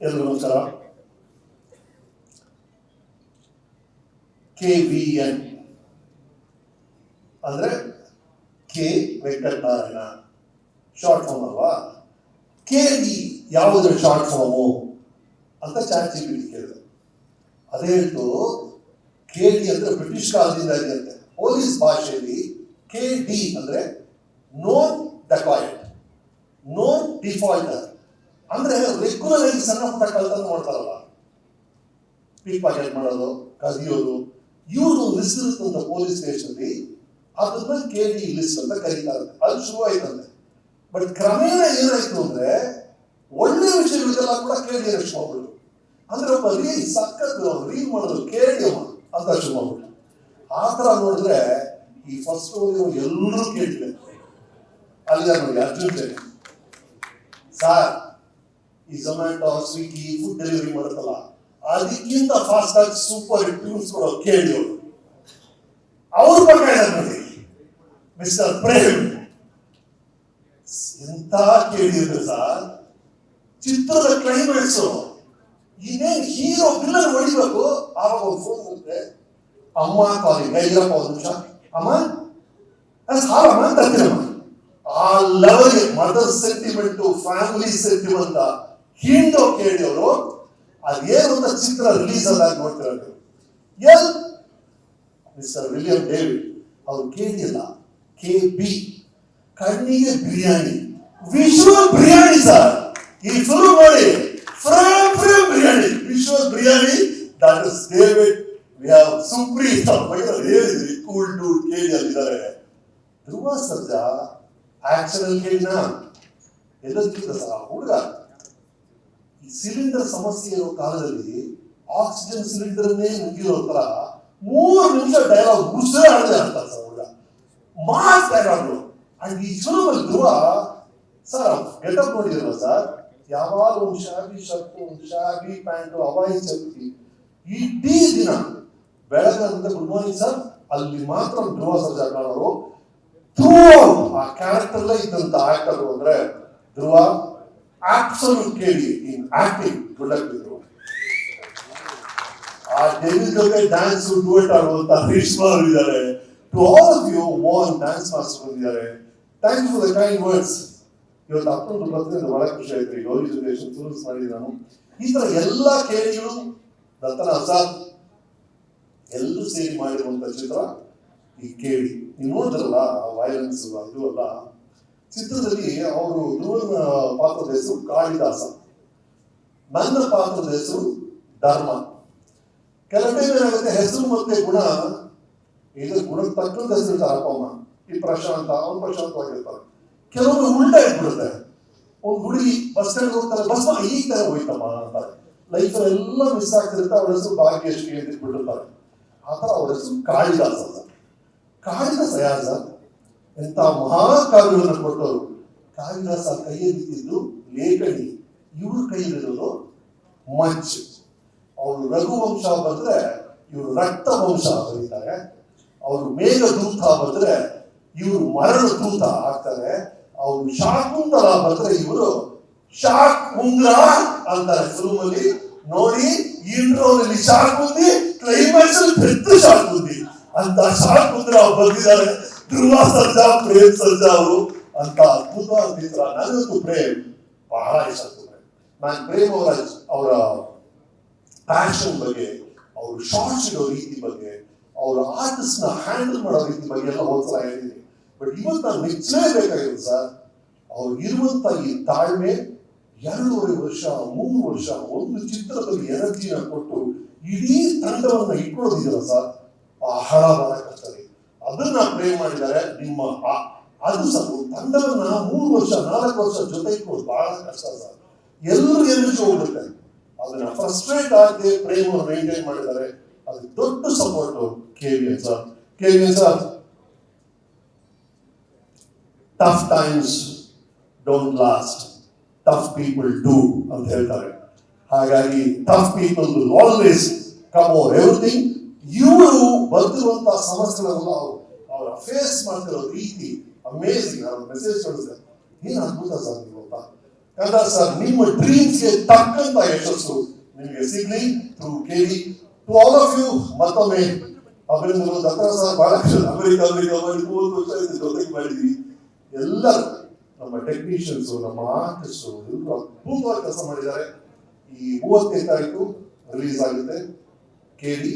ಎಲ್ಲರಿಗೂ ನಮಸ್ಕಾರ. KVN ಅಂದ್ರೆ ಕೆ ವೆಂಕಟನಾರಾಯಣ ಶಾರ್ಟ್ ಫಾರ್ಮ್ ಅಲ್ವಾ. KV ಯಾವುದ್ರ ಶಾರ್ಟ್ ಫಾರ್ಮು ಅಂತ ChatGPT ಕೇಳಿದೆ. ಅದೇ ಹೇಳ್ತು KD ಅಂದ್ರೆ ಬ್ರಿಟಿಷ್ ಕಾಲದಿಂದ ಇರುತ್ತೆ. ಪೊಲೀಸ್ ಭಾಷೆಯಲ್ಲಿ KD ಅಂದ್ರೆ ನೋನ್ ಡೆಕಾಯ್ಟ್, ನೋನ್ ಡಿಫಾಲ್ಟರ್. ಅಂದ್ರೆ ರೆಗ್ಯುಲರ್ ಆಗಿ ಸಣ್ಣ ಪುಟ್ಟ ಕಳ್ತನ ಮಾಡ್ತಾರಲ್ಲ, ಪಿಕ್ ಪಾಕೆಟ್ ಮಾಡೋದು, ಕದಿಯೋದು, ಇವರು ಲಿಸ್ಟ್ ಇರುತ್ತಂತ ಪೊಲೀಸ್ ಸ್ಟೇಷನ್ಲಿ, ಅದನ್ನ KD ಲಿಸ್ಟ್ ಅಂತ ಕರೀತಾರೆ. ಅದು ಶುರು ಆಯ್ತಂತೆ. ಬಟ್ ಕ್ರಮೇಣ ಏನಾಯ್ತು ಅಂದ್ರೆ ಒಳ್ಳೆ ವಿಷಯಗಳಿಗೆಲ್ಲ ಕೂಡ KD ಅಷ್ಟು ಮಾಡ್ಬಿಟ್ಟು, ಅಂದ್ರೆ ಒಬ್ಬ ರೀಲ್ ಸಕ್ಕತ್ ರೀಲ್ ಮಾಡೋದು KD ಅಂತ ಶುರು ಮಾಡ್ಬಿಟ್ಟು. ಆ ತರ ನೋಡಿದ್ರೆ ಈ ಫಸ್ಟ್ ಎಲ್ಲರೂ ಕೇಳಿದೆ. ಅಲ್ಲಿ ನೋಡಿ ಅರ್ಜುನ್ ಜನ ಸಾರ್ ಈ ಝೊಮ್ಯಾಟೊ ಸ್ವಿಗ್ಗಿ ಫುಡ್ ಡೆಲಿವರಿ ಮಾಡುತ್ತಲ್ಲ, ಅದಕ್ಕಿಂತ ಫಾಸ್ಟ್ ಆಗಿ ಸೂಪರ್ ಟ್ಯೂನ್ಸ್ ಕೊಡೋ KD ಅವ್ರ ಬಗ್ಗೆ ನೋಡಿ ಮಿಸ್ಟರ್ ಪ್ರೇಮ್. ಎಂತ KD ಇದೆ ಸರ್. ಚಿತ್ರದ ಕ್ಲೈಮ್ಯಾಕ್ಸ್ ಇನ್ನೇನು ಹೀರೋ ವಿಲ್ಲನ್ ಹೊಡಿಬೇಕು, ಆವಾಗ ಒಂದು ಫೋನ್ ಬರುತ್ತೆ, ಅಮ್ಮ ಕಾಲಿಂಗ್, ಇರಪ್ಪ ಒಂದು ನಿಮಿಷ ಅಮ್ಮ ಸಾಲಮ್ಮ ತರ್ತೀನಮ್ಮ. ಆ level mother sentiment, family sentiment ಹಿಂಡೋ KD ಅವರು. ಅದೇನು ಅಂತ ಚಿತ್ರ ರಿಲೀಸ್ ಆದಾಗ ನೋಡ್ತಿರೋದು. ಮಿಸ್ಟರ್ ವಿಲಿಯಂ ಡೇವಿಡ್ ಅವರು KD ಅಲ್ಲ, KB, ಕಣ್ಣಿಗೆ ಬಿರಿಯಾನಿ, ವಿಶ್ವಲ್ ಬಿರಿಯಾನಿ ಸರ್. ಈ ಫಿಲ್ಮ್ ನೋಡಿ, frame biryani, visual biryani. That is David. We have supreme ಹೇಳಿದ್ರಿ ಕೂಲ್ ಡೂಡ್ KD ಅಲ್ಲಿದ್ದಾರೆ. ಧ್ರುವ ಸರ್ಜಾ ಆಕ್ಷನ್ ಅಲ್ಲಿ KDನ ಎಲ್ಲದಕ್ಕಿಂತ ಸಹ ಹುಡುಗ. ಈ ಸಿಲಿಂಡರ್ ಸಮಸ್ಯೆ ಇರೋ ಕಾಲದಲ್ಲಿ ಆಕ್ಸಿಜನ್ ಸಿಲಿಂಡರ್ನೇ ನುಗ್ಗಿರೋ ತರ 3 ನಿಮಿಷ ಡೈಲಾಗ್ ಮುಗಿಸೇ ಆಡದೆ ಆಗ್ತಾರೆ ಸರ್ ಹುಡುಗ. ಮಾಸ್ ಡೈಲಾಗ್ಗಳು. ಅಂಡ್ ಈ ಫಿಲ್ಮಲ್ಲಿ ಧ್ರುವ ಸರ್ ಗೆಟಪ್ ನೋಡಿದಿರಲ್ಲ ಸರ್, ಯಾವಾಗ ಒಂದು ಶಾಬಿ ಶರ್ಟ್, ಒಂದು ಶಾಬಿ ಪ್ಯಾಂಟು, ಹವಾಯಿ ಚಪ್ಪಲಿ, ಇಡೀ ದಿನ ಬೆಳಗ್ಗೆ ಗುಡ್ ಮಾರ್ನಿಂಗ್ ಸರ್ ಅಲ್ಲಿ ಮಾತ್ರ ಧ್ರುವ ಸರ್ಜಾ ಕಾಣೋರು. ಆ ಕ್ಯಾರೆಕ್ಟರ್ಲೇ ಇದ್ದಂತ ಆಕ್ಟರ್ ಅಂದ್ರೆ Dhruva absolute KD in acting. Good luck Dhruva. ಆ ಡೆವಿಲ್ ಜೊತೆ ಡ್ಯಾನ್ಸ್ ಡುಯೆಟ್ ಆಡುವಂತ ರೇಷ್ಮಾ ಅವರು ಇದ್ದಾರೆ. To all of you, Mohan dance master ಬಂದಿದ್ದಾರೆ. Thank you for the kind words. ಇವತ್ತು ಅಪ್ಪನ ಬರ್ತಿದ್ರೆ ಬಹಳ ಖುಷಿ ಆಯ್ತು. ಈ ಗೌರಿ ಜೊತೆ ಫಿಲ್ಮ್ಸ್ ಮಾಡಿದ್ದೀನಿ ನಾನು. ಈ ತರ ಎಲ್ಲ KDಗಳು, ದತ್ತನ ಆಜಾದ್ ಎಲ್ಲರೂ ಸೇರಿ ಮಾಡಿರುವಂತ ಚಿತ್ರ ಈ KD. ನೀವು ನೋಡಿದ್ರಲ್ಲ ವೈಲೆನ್ಸ್ ಅದು ಅಲ್ಲ. ಚಿತ್ರದಲ್ಲಿ ಅವರು ಧ್ರುವನ ಪಾತ್ರದ ಹೆಸರು ಕಾಳಿದಾಸ, ನನ್ನ ಪಾತ್ರದ ಹೆಸರು ಧರ್ಮ. ಕೆಲವು ಟೈಮ್ ಏನಾಗುತ್ತೆ, ಹೆಸರು ಮತ್ತೆ ಗುಣ, ಈಗ ಗುಣಕ್ಕೆ ತಕ್ಕಂತ ಹೆಸರು ಇರ್ತಾರೆ ಅಪ್ಪ ಅಮ್ಮ. ಈ ಪ್ರಶಾಂತ, ಅವ್ನು ಪ್ರಶಾಂತವಾಗಿರ್ತಾರೆ. ಕೆಲವೊಮ್ಮೆ ಉಲ್ಟಾ ಇಟ್ಬಿಡುತ್ತೆ. ಒಂದು ಹುಡುಗಿ ಬಸ್ ಸ್ಟ್ಯಾಂಡ್ ಹೋಗ್ತಾರೆ, ಬಸ್ ಈ ತರ ಹೋಯ್ತಮ್ಮ ಅಂತಾರೆ. ಲೈಫಲ್ಲಿ ಎಲ್ಲ ಮಿಸ್ ಆಗ್ತಿರುತ್ತೆ. ಅವ್ರ ಹೆಸರು ಭಾಗ್ಯಶ್ರೀ ಅಂತ ಇಟ್ಬಿಟ್ಟಿರ್ತಾರೆ. ಆ ಥರ ಅವ್ರ ಹೆಸರು ಕಾಳಿದಾಸ. ಕಾಳಿದಾಸ ಯಾರು ಸರ್? ಎಂತ ಮಹಾಕಾವ್ಯಗಳನ್ನು ಕೊಟ್ಟವರು. ಕಾಳಿದಾಸ ಕೈಯಲ್ಲಿದ್ದು ಲೇಖನಿ, ಇವ್ರ ಕೈಯಲ್ಲಿರೋದು ಮಚ್. ಅವರು ರಘುವಂಶ ಬಂದ್ರೆ ಇವರು ರಕ್ತ ವಂಶ ಬರೀತಾರೆ. ಅವರು ಮೇಘದೂತ ಬಂದ್ರೆ ಇವರು ಮರಣ ದೂತ ಆಗ್ತಾರೆ. ಅವರು ಶಾಕುಂತಲ ಬಂದ್ರೆ ಇವರು ಶಾಕ್ ಉಂಗ್ರ ಅಂತಾರೆ. ಫಿಲ್ಮ್ ಅಲ್ಲಿ ನೋಡಿ, ಇಂಟ್ರೋನಲ್ಲಿ ಶಾಕುಂದಿ, ಕ್ಲೈಮ್ಯಾಕ್ಸ್ ಪೆದ್ದ ಶಾಕುಂದಿ ಅಂತ ಶಾಕುಂದ್ರ ಬಂದಿದ್ದಾರೆ ಧ್ರುವ ಸರ್ಜಾ, ಪ್ರೇಮ್ ಸರ್ಜಾ ಅವರು ಅಂತ ಅದ್ಭುತವಾದ ಚಿತ್ರ. ನನಗಂತೂ ಪ್ರೇಮ್ ಬಹಳ ಇಷ್ಟ. ನಾನು ಪ್ರೇಮ್ ಅವರ ಪ್ಯಾಷನ್ ಬಗ್ಗೆ, ಅವ್ರ ಶಾರ್ಟ್ಸ್ ಇಡೋ ರೀತಿ ಬಗ್ಗೆ, ಅವರ ಆರ್ಟಿಸ್ಟ್ ನ ಹ್ಯಾಂಡಲ್ ಮಾಡೋ ರೀತಿ ಬಗ್ಗೆ ಎಲ್ಲ ಒಂದ್ಸಲ ಹೇಳಿದ್ದೀನಿ. ಬಟ್ ಇವತ್ತು ನಾನು ಮೆಚ್ಚಲೇಬೇಕಾಗಿದೆ ಸರ್. ಅವ್ರು ಇರುವಂತ ಈ ತಾಳ್ಮೆ, 2.5 ವರ್ಷ 3 ವರ್ಷ ಒಂದು ಚಿತ್ರದಲ್ಲಿ ಎನರ್ಜಿನ ಕೊಟ್ಟು ಇಡೀ ತಂಡವನ್ನ ಇಟ್ಕೊಳ್ಳೋದಿದೆಯಲ್ಲ ಸರ್, ಬಹಳ ಬಹಳ ಕಷ್ಟ. ಅದನ್ನ ಪ್ರೇಮ್ ಮಾಡಿದ್ದಾರೆ. ನಿಮ್ಮ ಅದು ಸರ್ ತಂಡವನ್ನ 3 ವರ್ಷ 4 ವರ್ಷ ಜೊತೆ ಇಟ್ಕೊಳ್ಳೋದು ಬಹಳ ಕಷ್ಟ ಸರ್. ಎಲ್ಲರೂ ಎನರ್ಜಿ ಹೋಗ್ಬಿಡುತ್ತೆ. ಅದನ್ನ ಫ್ರಸ್ಟ್ರೇಟ್ ಆಗದೆ ಪ್ರೇಮ್ ಅವರು ಮೇಂಟೈನ್ ಮಾಡಿದ್ದಾರೆ. ಅದು ದೊಡ್ಡ support KVN sir. KVN sir, tough times don't last, tough people do ಅಂತ ಹೇಳ್ತಾರೆ. ಹಾಗಾಗಿ tough people will always come over everything. ಇವರು ಬರ್ತಿರುವಂತಹ ಸಮಸ್ಯೆಗಳೆಲ್ಲ ಅವರ ಫೇಸ್ ಮಾಡ್ತಿರೋ ರೀತಿ ಅಮೇಜಿಂಗ್. ಅವ್ರ ಮೆಸೇಜ್ ಕಳಿಸ್ತಾರೆ, ಏನು ಅದ್ಭುತ ಸರ್ ನೀವು ಅಂತ. ಕಂದ ಸರ್ ನಿಮ್ಮ ಡ್ರೀಮ್ಸ್ಗೆ ತಕ್ಕಂತ ಯಶಸ್ಸು ನಿಮಗೆ ಸಿಗ್ಲಿ through KD. To all of you ಮತ್ತೊಮ್ಮೆ ಅಭಿನಂದನೆಗಳು. ದತ್ತ ಸರ್ ಬಹಳ ಅಮೆರಿಕ 30 ವರ್ಷ ಜೊತೆಗೆ ಮಾಡಿದ್ವಿ. ಎಲ್ಲರೂ ನಮ್ಮ ಟೆಕ್ನಿಷಿಯನ್ಸ್, ನಮ್ಮ ಆರ್ಟಿಸ್ಟ್ ಎಲ್ಲರೂ ಅದ್ಭುತವಾಗಿ ಕೆಲಸ ಮಾಡಿದ್ದಾರೆ. ಈ 35 ತಾರೀಕು ರಿಲೀಸ್ ಆಗುತ್ತೆ KD.